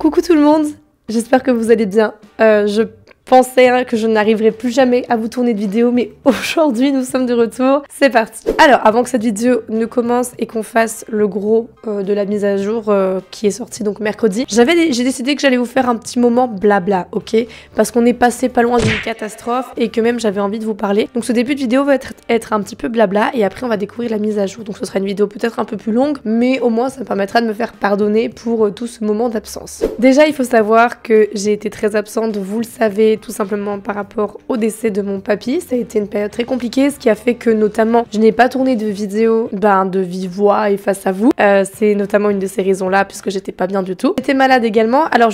Coucou tout le monde, j'espère que vous allez bien. Je pensais que je n'arriverais plus jamais à vous tourner de vidéo, mais aujourd'hui nous sommes de retour, c'est parti. Alors avant que cette vidéo ne commence et qu'on fasse le gros de la mise à jour qui est sortie donc mercredi, j'ai décidé que j'allais vous faire un petit moment blabla, ok? Parce qu'on est passé pas loin d'une catastrophe et que même j'avais envie de vous parler. Donc ce début de vidéo va être un petit peu blabla et après on va découvrir la mise à jour. Donc ce sera une vidéo peut-être un peu plus longue, mais au moins ça me permettra de me faire pardonner pour tout ce moment d'absence. Déjà il faut savoir que j'ai été très absente, vous le savez, tout simplement par rapport au décès de mon papy. Ça a été une période très compliquée, ce qui a fait que notamment je n'ai pas tourné de vidéo de vive voix et face à vous. C'est notamment une de ces raisons-là puisque j'étais pas bien du tout. J'étais malade également, alors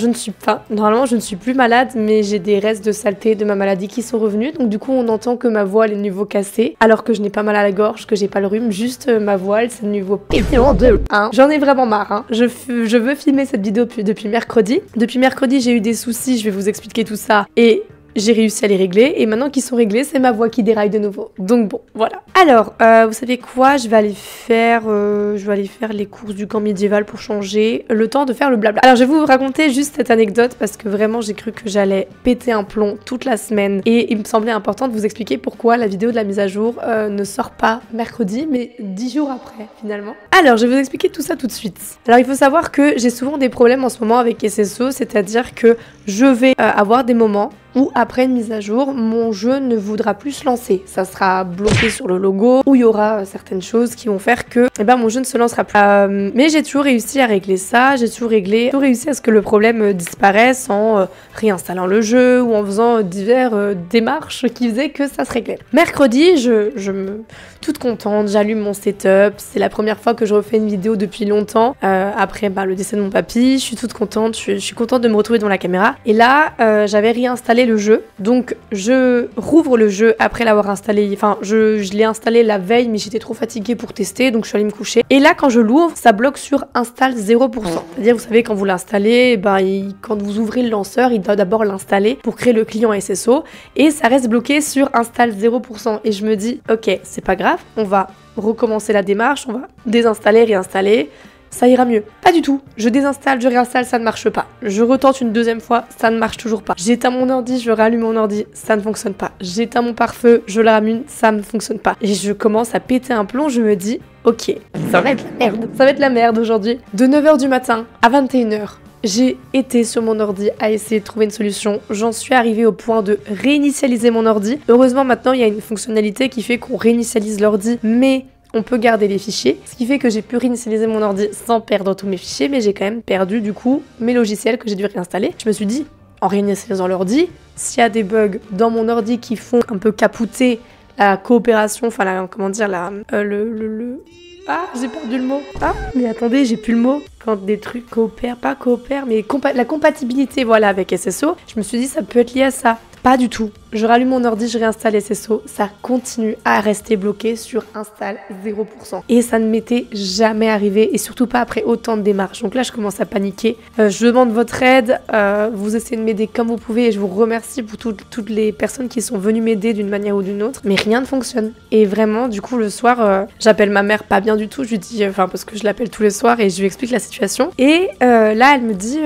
normalement je ne suis plus malade, mais j'ai des restes de saleté de ma maladie qui sont revenus, donc du coup on entend que ma voix elle est de nouveau cassée, alors que je n'ai pas mal à la gorge, que j'ai pas le rhume, juste ma voix elle c'est de nouveau pétillant de 1. J'en ai vraiment marre, hein. Je veux filmer cette vidéo depuis mercredi. Depuis mercredi j'ai eu des soucis, je vais vous expliquer tout ça, et j'ai réussi à les régler et maintenant qu'ils sont réglés, c'est ma voix qui déraille de nouveau. Donc bon, voilà. Alors, vous savez quoi? Je vais aller faire les courses du camp médiéval pour changer, le temps de faire le blabla. Alors, je vais vous raconter juste cette anecdote parce que vraiment, j'ai cru que j'allais péter un plomb toute la semaine et il me semblait important de vous expliquer pourquoi la vidéo de la mise à jour ne sort pas mercredi, mais 10 jours après, finalement. Alors, je vais vous expliquer tout ça tout de suite. Alors, il faut savoir que j'ai souvent des problèmes en ce moment avec SSO, c'est-à-dire que je vais avoir des moments où après une mise à jour, mon jeu ne voudra plus se lancer. Ça sera bloqué sur le logo, où il y aura certaines choses qui vont faire que mon jeu ne se lancera plus. Mais j'ai toujours réussi à régler ça, j'ai toujours réussi à ce que le problème disparaisse en réinstallant le jeu ou en faisant diverses démarches qui faisaient que ça se réglait. Mercredi, toute contente, j'allume mon setup, c'est la première fois que je refais une vidéo depuis longtemps, après le décès de mon papy, je suis toute contente, je suis contente de me retrouver devant la caméra. Et là, j'avais réinstallé le jeu, donc je rouvre le jeu après l'avoir installé, enfin je l'ai installé la veille mais j'étais trop fatiguée pour tester, donc je suis allée me coucher. Et là quand je l'ouvre, ça bloque sur install 0%. C'est-à-dire vous savez quand vous l'installez, quand vous ouvrez le lanceur, il doit d'abord l'installer pour créer le client SSO et ça reste bloqué sur install 0%. Et je me dis ok c'est pas grave, on va recommencer la démarche, on va désinstaller, réinstaller. Ça ira mieux. Pas du tout. Je désinstalle, je réinstalle, ça ne marche pas. Je retente une deuxième fois, ça ne marche toujours pas. J'éteins mon ordi, je rallume mon ordi, ça ne fonctionne pas. J'éteins mon pare-feu, je le rallume, ça ne fonctionne pas. Et je commence à péter un plomb, je me dis, ok, ça va être la merde. Ça va être la merde aujourd'hui. De 9h du matin à 21h. J'ai été sur mon ordi à essayer de trouver une solution. J'en suis arrivée au point de réinitialiser mon ordi. Heureusement, maintenant, il y a une fonctionnalité qui fait qu'on réinitialise l'ordi, mais on peut garder les fichiers, ce qui fait que j'ai pu réinitialiser mon ordi sans perdre tous mes fichiers, mais j'ai quand même perdu du coup mes logiciels que j'ai dû réinstaller. Je me suis dit, en réinitialisant l'ordi, s'il y a des bugs dans mon ordi qui font un peu capouter la coopération, enfin Ah, j'ai perdu le mot. Ah, mais attendez, j'ai plus le mot. Quand des trucs coopèrent, mais la compatibilité, voilà, avec SSO, je me suis dit, ça peut être lié à ça. Pas du tout. Je rallume mon ordi, je réinstalle SSO, ça continue à rester bloqué sur install 0%. Et ça ne m'était jamais arrivé, et surtout pas après autant de démarches. Donc là, je commence à paniquer. Je demande votre aide, vous essayez de m'aider comme vous pouvez, et je vous remercie pour toutes les personnes qui sont venues m'aider d'une manière ou d'une autre. Mais rien ne fonctionne. Et vraiment, du coup, le soir, j'appelle ma mère pas bien du tout, je lui dis, parce que je l'appelle tous les soirs, et je lui explique la situation. Et là, elle me dit...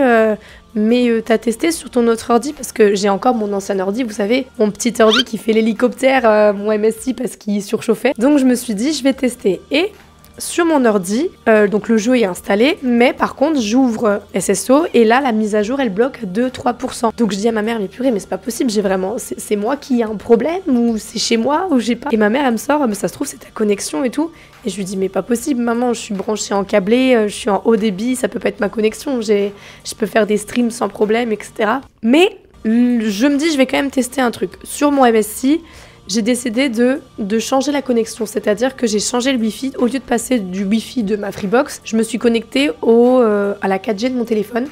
mais t'as testé sur ton autre ordi parce que j'ai encore mon ancien ordi, vous savez, mon petit ordi qui fait l'hélicoptère, mon MSI parce qu'il surchauffait. Donc je me suis dit je vais tester et sur mon ordi, donc le jeu est installé, mais par contre j'ouvre SSO et là la mise à jour elle bloque à 2-3%. Donc je dis à ma mère mais purée mais c'est pas possible, c'est moi qui ai un problème ou c'est chez moi ou j'ai pas. Et ma mère elle me sort mais ça se trouve c'est ta connexion et tout. Et je lui dis mais pas possible maman, je suis branchée en câblé, je suis en haut débit, ça peut pas être ma connexion, je peux faire des streams sans problème etc. Mais je me dis je vais quand même tester un truc. Sur mon MSI, j'ai décidé de changer la connexion, c'est-à-dire que j'ai changé le Wi-Fi. Au lieu de passer du Wi-Fi de ma Freebox, je me suis connectée à la 4G de mon téléphone.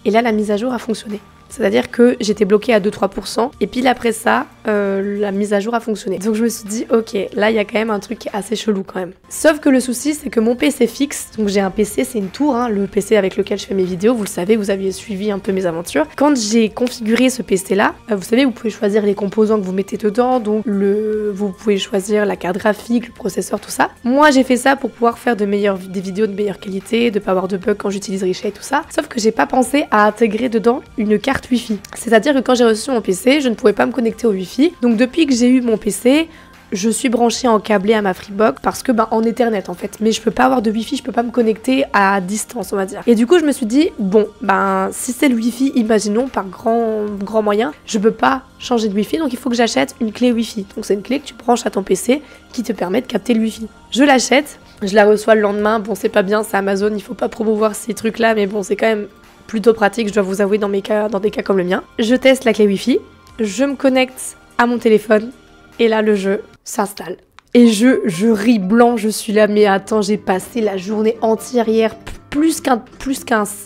Et là, la mise à jour a fonctionné. C'est-à-dire que j'étais bloquée à 2-3% et pile après ça, la mise à jour a fonctionné. Donc je me suis dit, ok, là il y a quand même un truc qui est assez chelou quand même. Sauf que le souci, c'est que mon PC fixe, donc j'ai un PC, c'est une tour, hein, le PC avec lequel je fais mes vidéos, vous le savez, vous aviez suivi un peu mes aventures. Quand j'ai configuré ce PC là, vous savez, vous pouvez choisir les composants que vous mettez dedans, donc vous pouvez choisir la carte graphique, le processeur, tout ça. Moi j'ai fait ça pour pouvoir faire des vidéos de meilleure qualité, de pas avoir de bugs quand j'utilise Richet et tout ça. Sauf que j'ai pas pensé à intégrer dedans une carte Wi-Fi. C'est-à-dire que quand j'ai reçu mon PC, je ne pouvais pas me connecter au Wi-Fi. Donc depuis que j'ai eu mon PC, je suis branchée en câblé à ma Freebox parce que en Ethernet en fait, mais je peux pas avoir de Wi-Fi, je peux pas me connecter à distance on va dire. Et du coup je me suis dit bon si c'est le Wi-Fi, imaginons par grand moyen, je peux pas changer de Wi-Fi, donc il faut que j'achète une clé Wi-Fi. Donc c'est une clé que tu branches à ton PC qui te permet de capter le Wi-Fi. Je l'achète, je la reçois le lendemain, bon c'est pas bien, c'est Amazon, il faut pas promouvoir ces trucs là, mais bon c'est quand même plutôt pratique, je dois vous avouer dans des cas comme le mien. Je teste la clé Wi-Fi, je me connecte à mon téléphone et là le jeu s'installe. Et je ris blanc, je suis là, mais attends, j'ai passé la journée entière hier, plus qu'un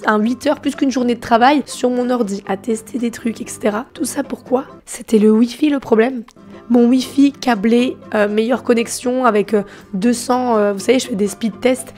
8 heures, plus qu'une journée de travail sur mon ordi, à tester des trucs, etc. Tout ça pourquoi? C'était le Wi-Fi le problème. Mon Wi-Fi câblé, meilleure connexion avec 200, vous savez, je fais des speed tests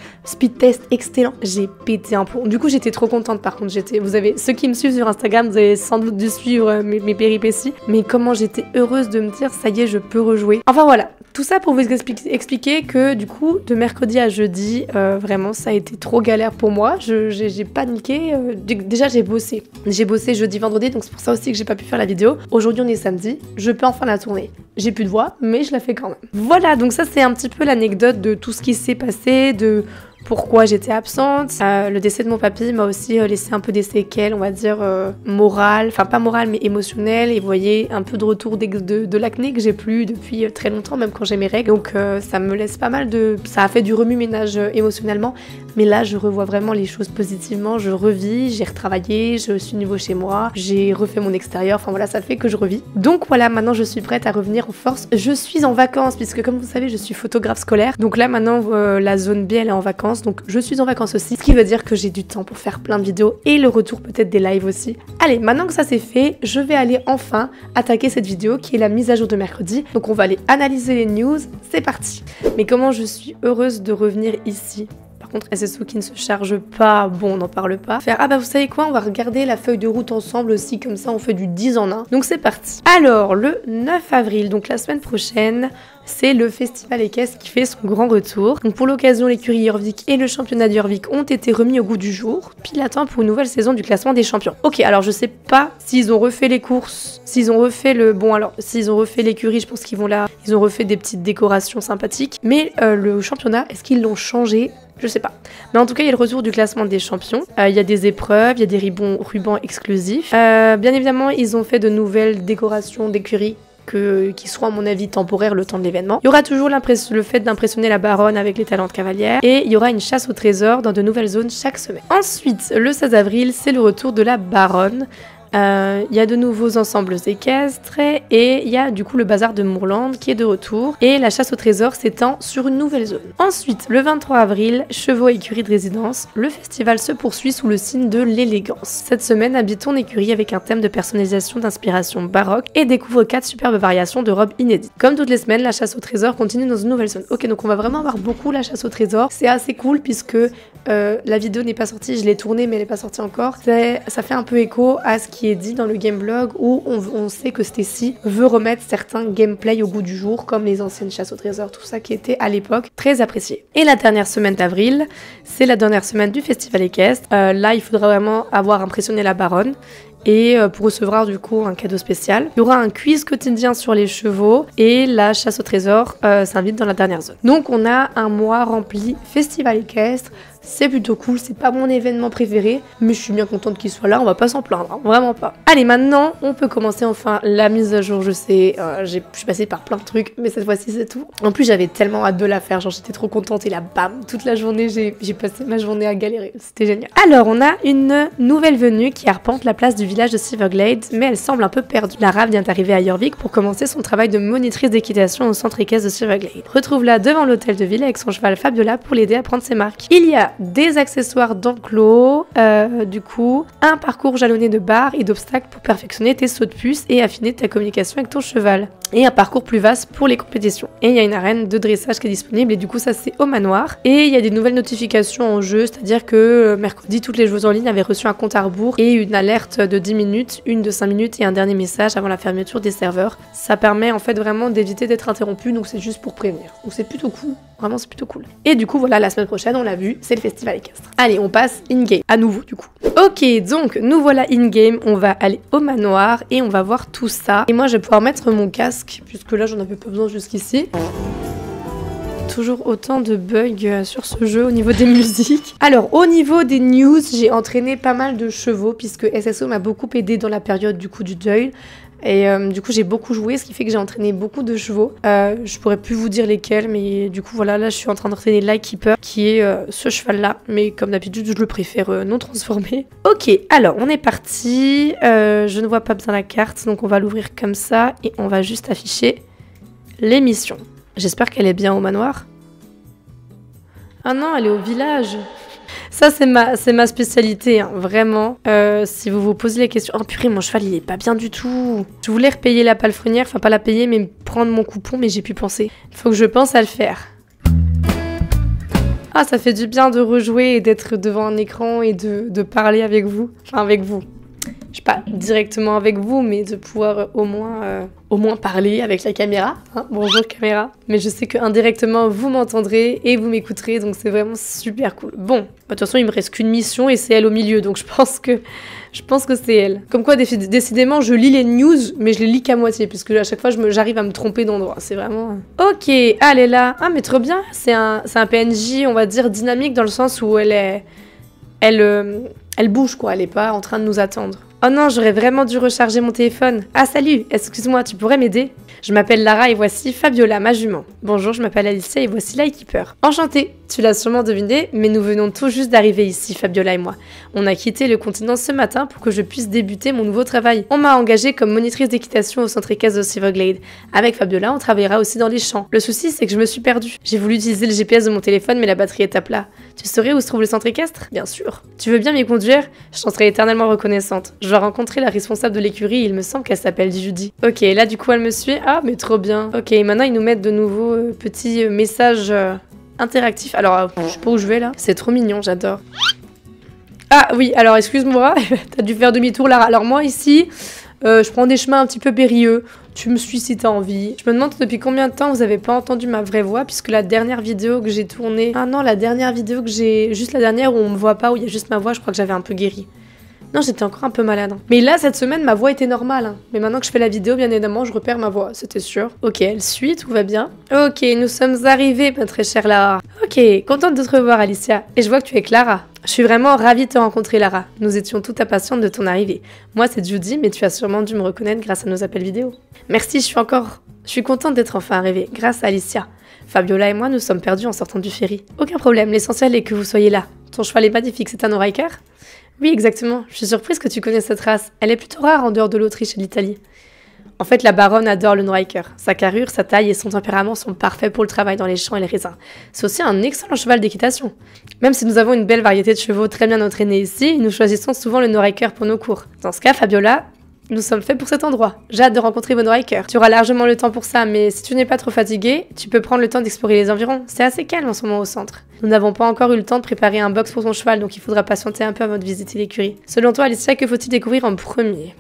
excellents. J'ai pété un plomb. Du coup, j'étais trop contente par contre. Vous avez, ceux qui me suivent sur Instagram, vous avez sans doute dû suivre mes péripéties. Mais comment j'étais heureuse de me dire, ça y est, je peux rejouer. Enfin voilà, tout ça pour vous expliquer que du coup, de mercredi à jeudi, vraiment, ça a été trop galère pour moi. J'ai paniqué. Déjà, j'ai bossé. J'ai bossé jeudi, vendredi, donc c'est pour ça aussi que j'ai pas pu faire la vidéo. Aujourd'hui, on est samedi. Je peux enfin la tourner. J'ai plus de voix, mais je la fais quand même. Voilà, donc ça c'est un petit peu l'anecdote de tout ce qui s'est passé, de pourquoi j'étais absente. Le décès de mon papy m'a aussi laissé un peu des séquelles, on va dire morales, enfin pas morales mais émotionnelles. Et vous voyez, un peu de retour de l'acné que j'ai plus depuis très longtemps, même quand j'ai mes règles. Donc ça me laisse pas mal de... Ça a fait du remue-ménage émotionnellement. Mais là, je revois vraiment les choses positivement. Je revis, j'ai retravaillé, je suis nouveau chez moi, j'ai refait mon extérieur. Enfin voilà, ça fait que je revis. Donc voilà, maintenant je suis prête à revenir en force. Je suis en vacances, puisque comme vous savez, je suis photographe scolaire. Donc là, maintenant, la zone B, elle est en vacances. Donc je suis en vacances aussi. Ce qui veut dire que j'ai du temps pour faire plein de vidéos et le retour peut-être des lives aussi. Allez, maintenant que ça c'est fait, je vais aller enfin attaquer cette vidéo qui est la mise à jour de mercredi. Donc on va aller analyser les news. C'est parti. Mais comment je suis heureuse de revenir ici. Par contre, SSO qui ne se charge pas, bon, on n'en parle pas. Vous savez quoi, on va regarder la feuille de route ensemble aussi, comme ça on fait du 10 en 1. Donc c'est parti. Alors, le 9 avril, donc la semaine prochaine, c'est le festival équestre qui fait son grand retour. Donc pour l'occasion, l'écurie Jorvik et le championnat de Jorvik ont été remis au goût du jour. Pile à temps pour une nouvelle saison du classement des champions. Ok, alors je sais pas s'ils ont refait les courses, s'ils ont refait s'ils ont refait l'écurie, je pense qu'ils vont là, ils ont refait des petites décorations sympathiques. Mais le championnat, est-ce qu'ils l'ont changé? Je sais pas. Mais en tout cas, il y a le retour du classement des champions. Il y a des épreuves, il y a des rubans exclusifs. Bien évidemment, ils ont fait de nouvelles décorations d'écurie qui seront à mon avis temporaires le temps de l'événement. Il y aura toujours le fait d'impressionner la baronne avec les talents de cavalière. Et il y aura une chasse au trésor dans de nouvelles zones chaque semaine. Ensuite, le 16 avril, c'est le retour de la baronne. Il y a de nouveaux ensembles équestres et il y a du coup le bazar de Moorland qui est de retour et la chasse au trésor s'étend sur une nouvelle zone. Ensuite, le 23 avril, chevaux et écurie de résidence, le festival se poursuit sous le signe de l'élégance. Cette semaine, habite ton écurie avec un thème de personnalisation d'inspiration baroque et découvre 4 superbes variations de robes inédites. Comme toutes les semaines, la chasse au trésor continue dans une nouvelle zone. Ok, donc on va vraiment avoir beaucoup la chasse au trésor. C'est assez cool puisque la vidéo n'est pas sortie, je l'ai tournée mais elle n'est pas sortie encore. Ça fait un peu écho à ce qui est dit dans le gameblog où on sait que Stacy veut remettre certains gameplay au goût du jour comme les anciennes chasses au trésor, tout ça qui était à l'époque très apprécié. Et la dernière semaine d'avril, c'est la dernière semaine du festival équestre. Là, il faudra vraiment avoir impressionné la baronne. Et pour recevoir du coup un cadeau spécial. Il y aura un quiz quotidien sur les chevaux et la chasse au trésor s'invite dans la dernière zone. Donc on a un mois rempli festival équestre. C'est plutôt cool, c'est pas mon événement préféré, mais je suis bien contente qu'il soit là, on va pas s'en plaindre, hein, vraiment pas. Allez, maintenant, on peut commencer enfin la mise à jour, je sais, je suis passée par plein de trucs, mais cette fois-ci c'est tout. En plus, j'avais tellement hâte de la faire, genre j'étais trop contente et là, bam, toute la journée, j'ai passé ma journée à galérer, c'était génial. Alors, on a une nouvelle venue qui arpente la place du village de Silverglade, mais elle semble un peu perdue. Lara vient d'arriver à Jorvik pour commencer son travail de monitrice d'équitation au centre équestre de Silverglade. Retrouve-la devant l'hôtel de ville avec son cheval Fabiola pour l'aider à prendre ses marques. Il y a des accessoires d'enclos, du coup, un parcours jalonné de barres et d'obstacles pour perfectionner tes sauts de puce et affiner ta communication avec ton cheval. Et un parcours plus vaste pour les compétitions. Et il y a une arène de dressage qui est disponible et du coup ça c'est au manoir. Et il y a des nouvelles notifications en jeu, c'est-à-dire que mercredi toutes les joueuses en ligne avaient reçu un compte à rebours et une alerte de 10 minutes, une de 5 minutes et un dernier message avant la fermeture des serveurs. Ça permet en fait vraiment d'éviter d'être interrompu, donc c'est juste pour prévenir. Donc c'est plutôt cool, vraiment c'est plutôt cool. Et du coup voilà, la semaine prochaine on l'a vu, c'est le festival équestre. Allez, on passe in-game, à nouveau du coup. Ok, donc nous voilà in-game, on va aller au manoir et on va voir tout ça. Et moi je vais pouvoir mettre mon casque, puisque là j'en avais pas besoin jusqu'ici. Toujours autant de bugs sur ce jeu au niveau des musiques. Alors au niveau des news, j'ai entraîné pas mal de chevaux puisque SSO m'a beaucoup aidé dans la période du coup du deuil. Et du coup j'ai beaucoup joué, ce qui fait que j'ai entraîné beaucoup de chevaux. Je pourrais plus vous dire lesquels, mais du coup voilà, là je suis en train d'entraîner Lightkeeper, qui est ce cheval là, mais comme d'habitude je le préfère non transformé. Ok, alors on est parti, je ne vois pas bien la carte, donc on va l'ouvrir comme ça et on va juste afficher les missions. J'espère qu'elle est bien au manoir. Ah non, elle est au village. Ça, c'est ma spécialité, hein, vraiment. Si vous vous posez la question... Oh purée, mon cheval, il est pas bien du tout. Je voulais repayer la palefrenière, enfin pas la payer, mais prendre mon coupon, mais j'ai pu penser. Il faut que je pense à le faire. Ah, ça fait du bien de rejouer et d'être devant un écran et de parler avec vous. Enfin, avec vous. Je sais pas directement avec vous, mais de pouvoir au moins parler avec la caméra. Hein, bonjour caméra. Mais je sais que indirectement vous m'entendrez et vous m'écouterez, donc c'est vraiment super cool. Bon, de toute façon il me reste qu'une mission et c'est elle au milieu, donc je pense que c'est elle. Comme quoi décidément je lis les news, mais je les lis qu'à moitié, puisque à chaque fois j'arrive à me tromper d'endroit. C'est vraiment... Ok, elle est là. Ah mais trop bien. C'est un PNJ, on va dire dynamique dans le sens où elle bouge quoi. Elle est pas en train de nous attendre. Oh non, j'aurais vraiment dû recharger mon téléphone. Ah salut, excuse-moi, tu pourrais m'aider? Je m'appelle Lara et voici Fabiola, ma jument. Bonjour, je m'appelle Alicia et voici Lightkeeper. Enchantée, tu l'as sûrement deviné, mais nous venons tout juste d'arriver ici, Fabiola et moi. On a quitté le continent ce matin pour que je puisse débuter mon nouveau travail. On m'a engagée comme monitrice d'équitation au centre équestre de Silverglade. Avec Fabiola, on travaillera aussi dans les champs. Le souci, c'est que je me suis perdue. J'ai voulu utiliser le GPS de mon téléphone, mais la batterie est à plat. Tu saurais où se trouve le centre équestre? Bien sûr. Tu veux bien m'y conduire? Je t'en serai éternellement reconnaissante. Je dois rencontrer la responsable de l'écurie, il me semble qu'elle s'appelle Judy. Ok, là du coup elle me suit. Ah mais trop bien. Ok, maintenant ils nous mettent de nouveaux petits messages interactifs. Alors je sais pas où je vais là. C'est trop mignon, j'adore. Ah oui, alors excuse-moi, t'as dû faire demi-tour Lara. Alors moi ici, je prends des chemins un petit peu périlleux. Tu me suis si t'as envie. Je me demande depuis combien de temps vous avez pas entendu ma vraie voix, puisque la dernière vidéo que j'ai tournée... Ah non, la dernière vidéo que j'ai... Juste la dernière où on me voit pas, où il y a juste ma voix, je crois que j'avais un peu guéri. Non, j'étais encore un peu malade. Hein. Mais là, cette semaine, ma voix était normale. Hein. Mais maintenant que je fais la vidéo, bien évidemment, je repère ma voix, c'était sûr. Ok, elle suit, tout va bien. Ok, nous sommes arrivés, ma très chère Lara. Ok, contente de te revoir, Alicia. Et je vois que tu es Clara. Je suis vraiment ravie de te rencontrer, Lara. Nous étions toutes impatientes de ton arrivée. Moi, c'est Judy, mais tu as sûrement dû me reconnaître grâce à nos appels vidéo. Merci, je suis contente d'être enfin arrivée, grâce à Alicia. Fabiola et moi, nous sommes perdus en sortant du ferry. Aucun problème, l'essentiel est que vous soyez là. Ton cheval est magnifique, c'est un Norriker? Oui, exactement. Je suis surprise que tu connaisses cette race. Elle est plutôt rare en dehors de l'Autriche et de l'Italie. En fait, la baronne adore le Norriker. Sa carrure, sa taille et son tempérament sont parfaits pour le travail dans les champs et les raisins. C'est aussi un excellent cheval d'équitation. Même si nous avons une belle variété de chevaux très bien entraînés ici, nous choisissons souvent le Norriker pour nos cours. Dans ce cas, Fabiola, nous sommes faits pour cet endroit. J'ai hâte de rencontrer vos Norriker. Tu auras largement le temps pour ça, mais si tu n'es pas trop fatigué, tu peux prendre le temps d'explorer les environs. C'est assez calme en ce moment au centre. Nous n'avons pas encore eu le temps de préparer un box pour ton cheval, donc il faudra patienter un peu avant de visiter l'écurie. Selon toi, Alicia, que faut-il découvrir en premier?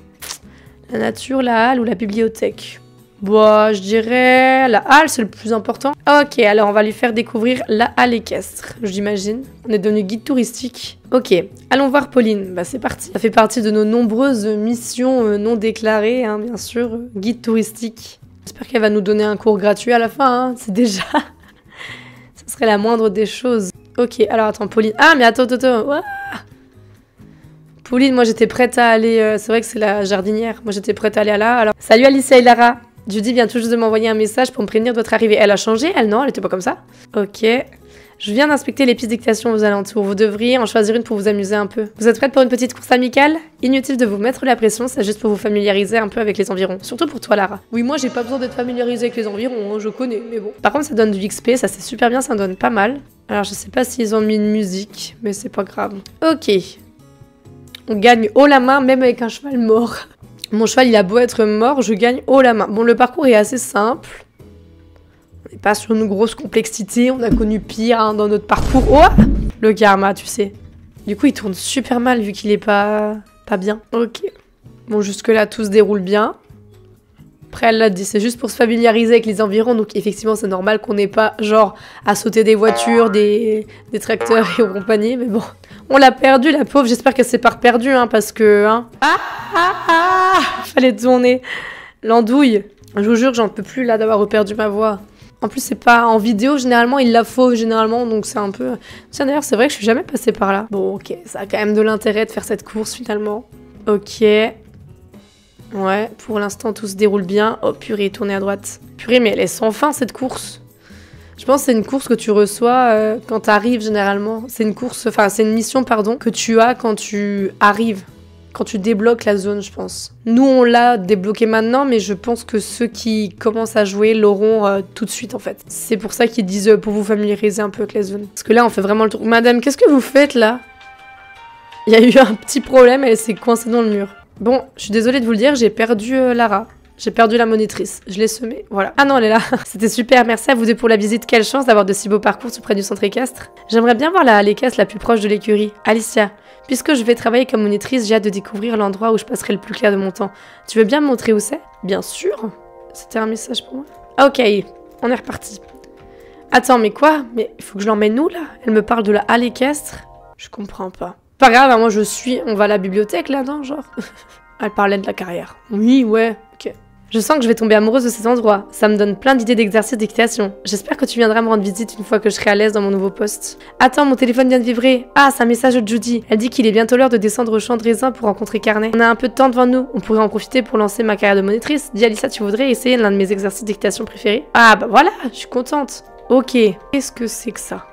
La nature, la halle ou la bibliothèque? Bon, je dirais la halle, c'est le plus important. Ok, alors on va lui faire découvrir la halle équestre, j'imagine. On est devenu guide touristique. Ok, allons voir Pauline. Bah c'est parti. Ça fait partie de nos nombreuses missions non déclarées, hein, bien sûr. Guide touristique. J'espère qu'elle va nous donner un cours gratuit à la fin, hein. C'est déjà... Ce serait la moindre des choses. Ok, alors attends, Pauline... Ah, mais attends. Ouah. Pauline, moi j'étais prête à aller... c'est vrai que c'est la jardinière. Moi j'étais prête à aller à là. Alors... Salut Alicia et Lara. Judy vient tout juste de m'envoyer un message pour me prévenir de votre arrivée. Elle a changé, elle non, elle était pas comme ça. Ok. Je viens d'inspecter les pistes d'équitation aux alentours. Vous devriez en choisir une pour vous amuser un peu. Vous êtes prête pour une petite course amicale? Inutile de vous mettre la pression, c'est juste pour vous familiariser un peu avec les environs. Surtout pour toi, Lara. Oui, moi j'ai pas besoin d'être familiarisée avec les environs, hein, je connais, mais bon. Par contre, ça donne du XP, ça c'est super bien, ça en donne pas mal. Alors, je sais pas s'ils ont mis une musique, mais c'est pas grave. Ok. On gagne haut la main, même avec un cheval mort. Mon cheval, il a beau être mort, je gagne haut la main. Bon, le parcours est assez simple. On n'est pas sur une grosse complexité. On a connu pire hein, dans notre parcours. Oh, le karma, tu sais. Du coup, il tourne super mal vu qu'il est pas bien. Ok. Bon, jusque-là, tout se déroule bien. Après, elle l'a dit, c'est juste pour se familiariser avec les environs. Donc, effectivement, c'est normal qu'on n'ait pas, genre, à sauter des voitures, des tracteurs et compagnie. Mais bon, on l'a perdu, la pauvre. J'espère qu'elle s'est pas perdue, hein, parce que... Hein... Fallait tourner. L'andouille. Je vous jure, j'en peux plus, là, d'avoir perdu ma voix. En plus, c'est pas en vidéo, généralement, il la fauve, généralement, donc c'est un peu... Tiens, d'ailleurs, c'est vrai que je suis jamais passée par là. Bon, ok, ça a quand même de l'intérêt de faire cette course, finalement. Ok. Ouais, pour l'instant, tout se déroule bien. Oh, purée, tournez à droite. Purée, mais elle est sans fin, cette course. Je pense que c'est une course que tu reçois quand t'arrives, généralement. C'est une course... Enfin, c'est une mission, pardon, que tu as quand tu arrives. Quand tu débloques la zone, je pense. Nous, on l'a débloqué maintenant, mais je pense que ceux qui commencent à jouer l'auront tout de suite, en fait. C'est pour ça qu'ils disent pour vous familiariser un peu avec la zone. Parce que là, on fait vraiment le tour. Madame, qu'est-ce que vous faites, là? Il y a eu un petit problème, elle s'est coincée dans le mur. Bon, je suis désolée de vous le dire, j'ai perdu Lara. J'ai perdu la monitrice. Je l'ai semée, voilà. Ah non, elle est là. C'était super, merci à vous deux pour la visite. Quelle chance d'avoir de si beaux parcours tout près du centre équestre. J'aimerais bien voir la l'équestre la plus proche de l'écurie. Alicia, puisque je vais travailler comme monitrice, j'ai hâte de découvrir l'endroit où je passerai le plus clair de mon temps. Tu veux bien me montrer où c'est? Bien sûr. C'était un message pour moi. Ok, on est reparti. Attends, mais quoi? Mais il faut que je l'emmène où, là? Elle me parle de la halle équestre? Je comprends pas. Pas grave, hein, moi je suis... On va à la bibliothèque, là, non, genre? Elle parlait de la carrière. Oui, ouais, ok. Je sens que je vais tomber amoureuse de cet endroit. Ça me donne plein d'idées d'exercices d'équitation. J'espère que tu viendras me rendre visite une fois que je serai à l'aise dans mon nouveau poste. Attends, mon téléphone vient de vibrer. Ah, c'est un message de Judy. Elle dit qu'il est bientôt l'heure de descendre au champ de raisin pour rencontrer Carnet. On a un peu de temps devant nous. On pourrait en profiter pour lancer ma carrière de monitrice. Dis Alissa, tu voudrais essayer l'un de mes exercices d'équitation préférés? Ah, bah voilà, je suis contente. Ok, qu'est-ce que c'est que ça?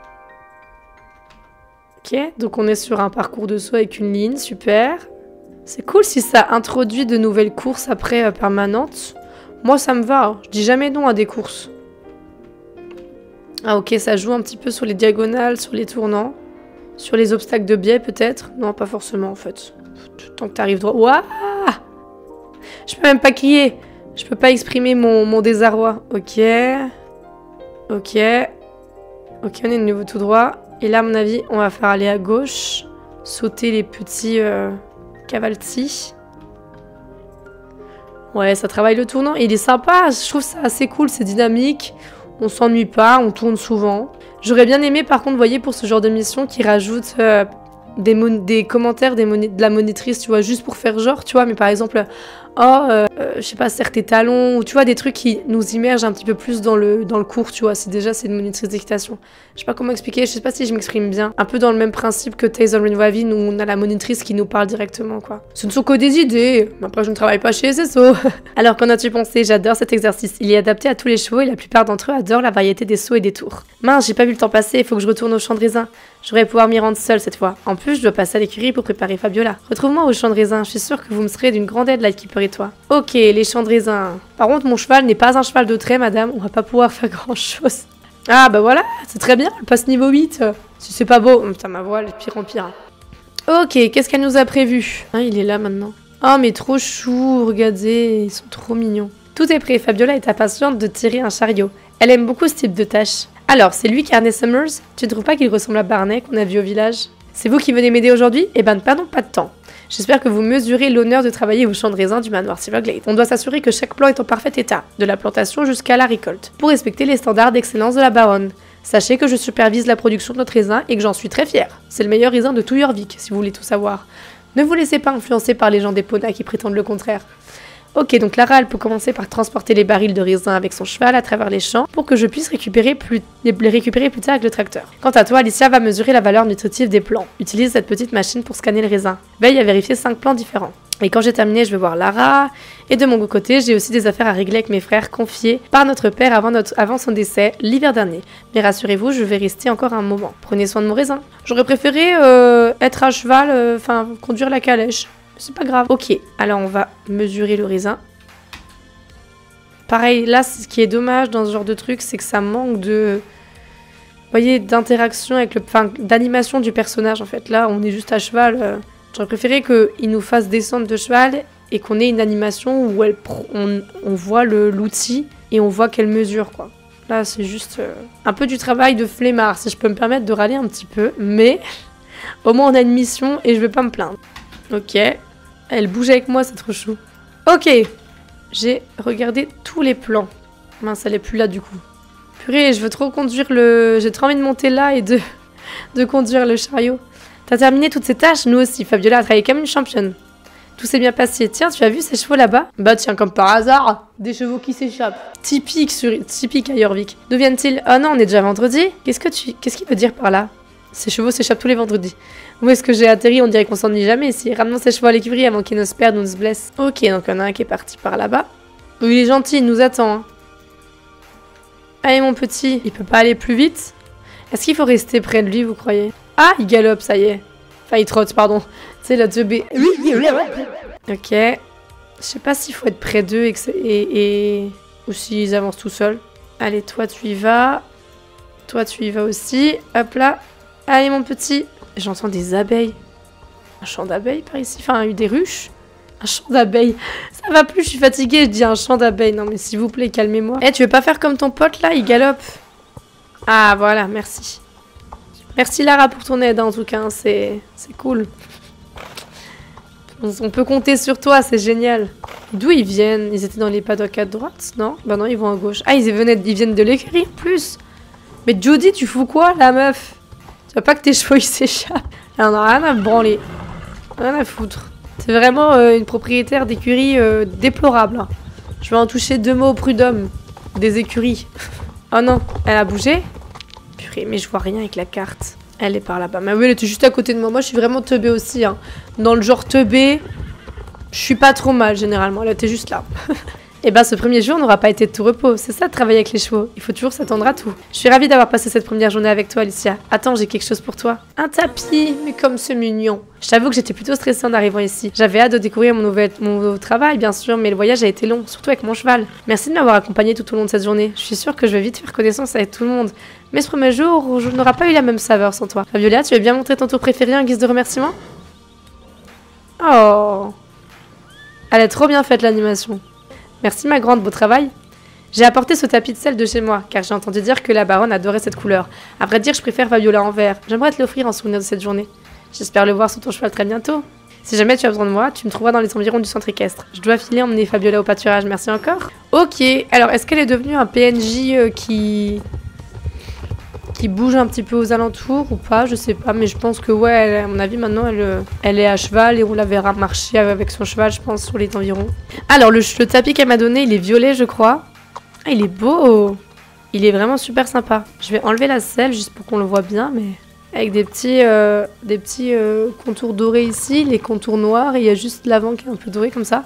Ok, donc on est sur un parcours de saut avec une ligne, super. C'est cool si ça introduit de nouvelles courses après permanentes. Moi, ça me va. Hein. Je dis jamais non à des courses. Ah ok, ça joue un petit peu sur les diagonales, sur les tournants. Sur les obstacles de biais, peut-être. Non, pas forcément, en fait. Tant que t'arrives droit... Ouah! Je peux même pas crier. Je peux pas exprimer mon désarroi. Ok. Ok. Ok, on est de nouveau tout droit. Et là, à mon avis, on va faire aller à gauche. Sauter les petits... Cavalti. Ouais, ça travaille le tournant. Et il est sympa, je trouve ça assez cool, c'est dynamique. On s'ennuie pas, on tourne souvent. J'aurais bien aimé, par contre, vous voyez, pour ce genre de mission, qui rajoute des commentaires de la monitrice, tu vois, juste pour faire genre, tu vois. Mais par exemple, je sais pas, serre tes talons, ou tu vois, des trucs qui nous immergent un petit peu plus dans le cours, tu vois. C'est une monitrice d'équitation. Je sais pas comment expliquer, je sais pas si je m'exprime bien. Un peu dans le même principe que Tales of Ravenwavin, où on a la monitrice qui nous parle directement, quoi. Ce ne sont que des idées. Après, je ne travaille pas chez SSO. Alors, qu'en as-tu pensé? J'adore cet exercice. Il est adapté à tous les chevaux et la plupart d'entre eux adorent la variété des sauts et des tours. Mince, j'ai pas vu le temps passer, il faut que je retourne au champ de raisin. Je devrais pouvoir m'y rendre seule cette fois. En plus, je dois passer à l'écurie pour préparer Fabiola. Retrouve-moi au champ de raisin, je suis sûre que vous me serez d'une grande aide, Lightkeeper et toi. Ok, les champs de raisin. Par contre, mon cheval n'est pas un cheval de trait, madame. On va pas pouvoir faire grand-chose. Ah, bah voilà, c'est très bien, elle passe niveau 8. Si c'est pas beau... Oh, putain, ma voix, elle est de pire en pire. Ok, qu'est-ce qu'elle nous a prévu? Ah, il est là maintenant. Oh, mais trop chou, regardez, ils sont trop mignons. Tout est prêt, Fabiola est impatiente de tirer un chariot. Elle aime beaucoup ce type de tâche. Alors, c'est lui Carnet Summers? Tu ne trouves pas qu'il ressemble à Barney qu'on a vu au village? C'est vous qui venez m'aider aujourd'hui? Eh ben, ne perdons pas de temps. J'espère que vous mesurez l'honneur de travailler au champ de raisin du manoir Silverglade. On doit s'assurer que chaque plant est en parfait état, de la plantation jusqu'à la récolte, pour respecter les standards d'excellence de la baronne. Sachez que je supervise la production de notre raisin et que j'en suis très fière. C'est le meilleur raisin de tout Jorvik, si vous voulez tout savoir. Ne vous laissez pas influencer par les gens d'Epona qui prétendent le contraire. Ok, donc Lara, elle peut commencer par transporter les barils de raisin avec son cheval à travers les champs pour que je puisse les récupérer plus tard avec le tracteur. Quant à toi, Alicia va mesurer la valeur nutritive des plants. Utilise cette petite machine pour scanner le raisin. Veille à vérifier 5 plants différents. Et quand j'ai terminé, je vais voir Lara. Et de mon côté, j'ai aussi des affaires à régler avec mes frères confiés par notre père avant son décès l'hiver dernier. Mais rassurez-vous, je vais rester encore un moment. Prenez soin de mon raisin. J'aurais préféré être à cheval, conduire la calèche. C'est pas grave. Ok, alors on va mesurer le raisin. Pareil, là, ce qui est dommage dans ce genre de truc, c'est que ça manque de voyez, d'interaction avec le... Enfin, d'animation du personnage, en fait. Là, on est juste à cheval. J'aurais préféré qu'il nous fasse descendre de cheval et qu'on ait une animation où on voit l'outil et on voit quelle mesure, quoi. Là, c'est juste un peu du travail de flemmard, si je peux me permettre de râler un petit peu. Mais au moins, on a une mission et je vais pas me plaindre. Ok. Elle bouge avec moi, c'est trop chou. Ok. J'ai regardé tous les plans. Mince, elle est plus là, du coup. Purée, je veux trop conduire le... J'ai trop envie de monter là et de conduire le chariot. T'as terminé toutes ces tâches? Nous aussi. Fabiola a travaillé comme une championne. Tout s'est bien passé. Tiens, tu as vu ces chevaux là-bas? Bah tiens, comme par hasard. Des chevaux qui s'échappent. Typique à Jorvik. D'où viennent-ils? Oh non, on est déjà vendredi? Qu'est-ce qu'il veut dire par là? Ces chevaux s'échappent tous les vendredis. Où est-ce que j'ai atterri? On dirait qu'on s'ennuie jamais ici. Ramenons ces chevaux à l'écurie avant qu'ils ne se perdent ou ne se blessent. Ok, donc il y en a un qui est parti par là-bas. Oh, il est gentil, il nous attend. Hein. Allez mon petit, il peut pas aller plus vite? Est-ce qu'il faut rester près de lui, vous croyez? Ah, il galope, ça y est. Enfin, il trotte, pardon. Tu sais, la teubé. Ok. Je sais pas s'il faut être près d'eux ou s'ils avancent tout seuls. Allez, toi, tu y vas. Toi, tu y vas aussi. Hop là. Allez, mon petit. J'entends des abeilles. Un champ d'abeilles par ici. Enfin, des ruches. Un champ d'abeilles. Ça va plus, je suis fatiguée. Je dis un champ d'abeilles. Non, mais s'il vous plaît, calmez-moi. Eh, tu veux pas faire comme ton pote, là? Il galope. Ah, voilà, merci. Merci, Lara, pour ton aide, hein, en tout cas. Hein, c'est cool. On peut compter sur toi, c'est génial. D'où ils viennent? Ils étaient dans les paddocks à droite? Non? Bah non, ils vont à gauche. Ah, ils viennent de l'écurie, en plus. Mais Jody, tu fous quoi, la meuf? Tu vois pas que tes chevaux, ils s'échappent? Elle en a rien à branler. Rien à foutre. C'est vraiment une propriétaire d'écurie déplorable. Hein. Je vais en toucher 2 mots au prud'homme. Des écuries. Oh non, elle a bougé? Purée, mais je vois rien avec la carte. Elle est par là-bas. Mais oui, elle était juste à côté de moi. Moi, je suis vraiment teubée aussi. Hein. Dans le genre teubée, je suis pas trop mal, généralement. Elle était juste là. Et ben, ce premier jour n'aura pas été de tout repos. C'est ça de travailler avec les chevaux. Il faut toujours s'attendre à tout. Je suis ravie d'avoir passé cette première journée avec toi, Alicia. Attends, j'ai quelque chose pour toi. Un tapis, mais comme c'est mignon. Je t'avoue que j'étais plutôt stressée en arrivant ici. J'avais hâte de découvrir mon nouveau travail, bien sûr, mais le voyage a été long, surtout avec mon cheval. Merci de m'avoir accompagnée tout au long de cette journée. Je suis sûre que je vais vite faire connaissance avec tout le monde. Mais ce premier jour, n'aura pas eu la même saveur sans toi. Fabiola, tu veux bien montrer ton tour préféré en guise de remerciement? Oh. Elle est trop bien faite, l'animation. Merci ma grande, beau travail. J'ai apporté ce tapis de sel de chez moi, car j'ai entendu dire que la baronne adorait cette couleur. À vrai dire, je préfère Fabiola en vert. J'aimerais te l'offrir en souvenir de cette journée. J'espère le voir sur ton cheval très bientôt. Si jamais tu as besoin de moi, tu me trouveras dans les environs du centre équestre. Je dois filer emmener Fabiola au pâturage, merci encore. Ok, alors est-ce qu'elle est devenue un PNJ qui bouge un petit peu aux alentours ou pas? Je sais pas, mais je pense que ouais, à mon avis maintenant elle est à cheval et on la verra marcher avec son cheval, je pense, sur les environs. Alors le tapis qu'elle m'a donné, il est violet, je crois. Ah, il est beau. Il est vraiment super sympa. Je vais enlever la selle juste pour qu'on le voit bien, mais avec des petits contours dorés ici, les contours noirs, et il y a juste l'avant qui est un peu doré comme ça.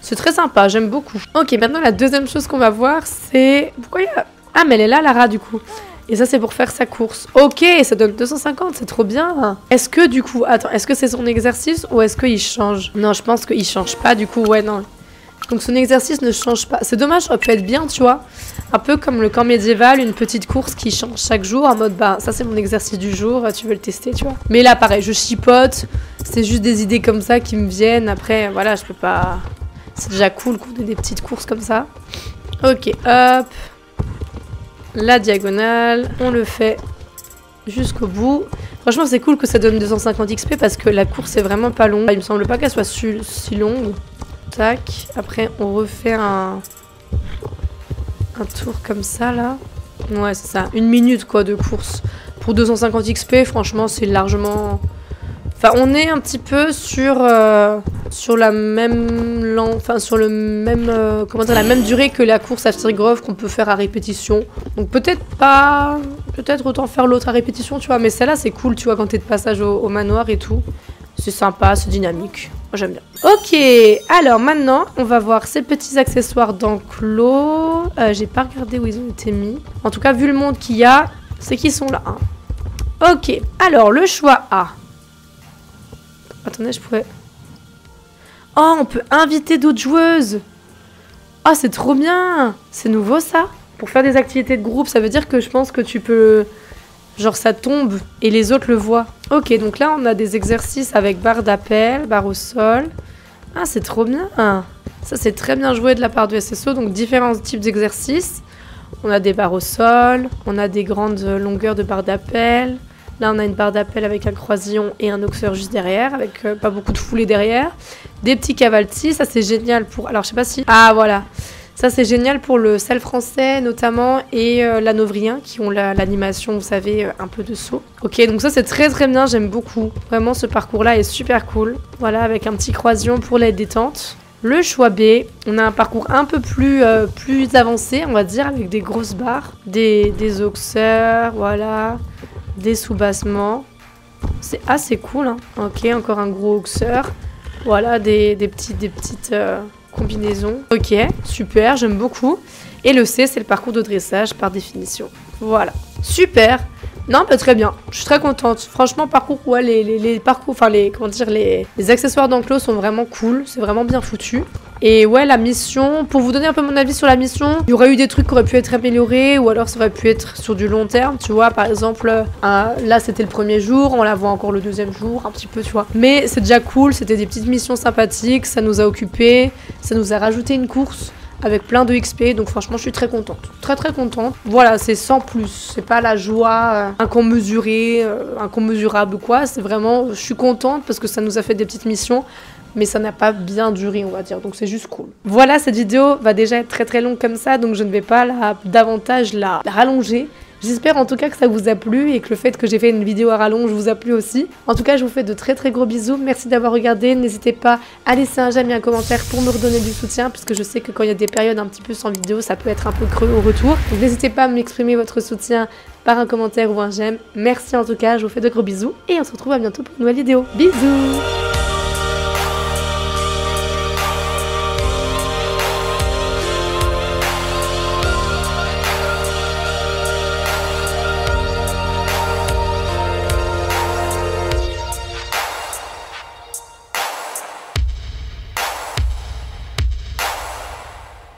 C'est très sympa, j'aime beaucoup. Ok, maintenant la deuxième chose qu'on va voir, c'est... Pourquoi il y a... Ah, mais elle est là, Lara, du coup. Et ça, c'est pour faire sa course. Ok, ça donne 250, c'est trop bien. Est-ce que, du coup... Attends, est-ce que c'est son exercice ou est-ce qu'il change? Non, je pense qu'il change pas, du coup, ouais, non. Donc son exercice ne change pas. C'est dommage, ça peut être bien, tu vois. Un peu comme le camp médiéval, une petite course qui change chaque jour, en mode, bah, ça c'est mon exercice du jour, tu veux le tester, tu vois. Mais là, pareil, je chipote, c'est juste des idées comme ça qui me viennent. Après, voilà, je peux pas... C'est déjà cool qu'on ait des petites courses comme ça. Ok, hop. La diagonale, on le fait jusqu'au bout. Franchement, c'est cool que ça donne 250 XP parce que la course est vraiment pas longue. Il me semble pas qu'elle soit si longue. Tac. Après, on refait un tour comme ça, là. Ouais, c'est ça. 1 minute, quoi, de course. Pour 250 XP, franchement, c'est largement... Enfin, on est un petit peu sur la même... comment dire, la même durée que la course à Firgrove qu'on peut faire à répétition. Donc peut-être pas... Peut-être autant faire l'autre à répétition, tu vois. Mais celle-là, c'est cool, tu vois, quand t'es de passage au manoir et tout. C'est sympa, c'est dynamique. Moi, j'aime bien. Ok, alors maintenant, on va voir ces petits accessoires d'enclos. J'ai pas regardé où ils ont été mis. En tout cas, vu le monde qu'il y a, c'est qu'ils sont là. Hein. Ok, alors le choix A. Attendez, je pourrais... Oh, on peut inviter d'autres joueuses. Oh, c'est trop bien. C'est nouveau, ça. Pour faire des activités de groupe, ça veut dire que je pense que tu peux... Genre ça tombe et les autres le voient. Ok, donc là on a des exercices avec barre d'appel, barre au sol. Ah, c'est trop bien. Ça c'est très bien joué de la part du SSO, donc différents types d'exercices. On a des barres au sol, on a des grandes longueurs de barre d'appel. Là, on a une barre d'appel avec un croisillon et un auxeur juste derrière, avec pas beaucoup de foulée derrière. Des petits cavaltis, ça c'est génial pour... Alors, je sais pas si... Ah, voilà. Ça, c'est génial pour le sel français, notamment, et l'anovrien, qui ont l'animation, vous savez, un peu de saut. Ok, donc ça, c'est très très bien, j'aime beaucoup. Vraiment, ce parcours-là est super cool. Voilà, avec un petit croisillon pour la détente. Le choix B, on a un parcours un peu plus avancé, on va dire, avec des grosses barres, des auxeurs, voilà, des sous-bassements. C'est assez cool, hein. Ok, encore un gros auxeur. Voilà, des petites combinaisons. Ok, super, j'aime beaucoup. Et le C, c'est le parcours de dressage par définition. Voilà, super. Non, bah, très bien. Je suis très contente. Franchement, parcours, ouais, les parcours, enfin les accessoires d'enclos sont vraiment cool. C'est vraiment bien foutu. Et ouais, la mission, pour vous donner un peu mon avis sur la mission, il y aurait eu des trucs qui auraient pu être améliorés ou alors ça aurait pu être sur du long terme, tu vois. Par exemple, là c'était le premier jour, on la voit encore le deuxième jour, un petit peu, tu vois. Mais c'est déjà cool, c'était des petites missions sympathiques, ça nous a occupés, ça nous a rajouté une course avec plein de XP, donc franchement je suis très contente. Très très contente. Voilà, c'est sans plus. C'est pas la joie incommesurée, incommensurable ou quoi. C'est vraiment, je suis contente parce que ça nous a fait des petites missions, mais ça n'a pas bien duré, on va dire, donc c'est juste cool. Voilà, cette vidéo va déjà être très très longue comme ça, donc je ne vais pas davantage la rallonger. J'espère en tout cas que ça vous a plu et que le fait que j'ai fait une vidéo à rallonge vous a plu aussi. En tout cas, je vous fais de très très gros bisous. Merci d'avoir regardé. N'hésitez pas à laisser un j'aime et un commentaire pour me redonner du soutien, puisque je sais que quand il y a des périodes un petit peu sans vidéo, ça peut être un peu creux au retour. Donc n'hésitez pas à m'exprimer votre soutien par un commentaire ou un j'aime. Merci en tout cas, je vous fais de gros bisous et on se retrouve à bientôt pour une nouvelle vidéo. Bisous!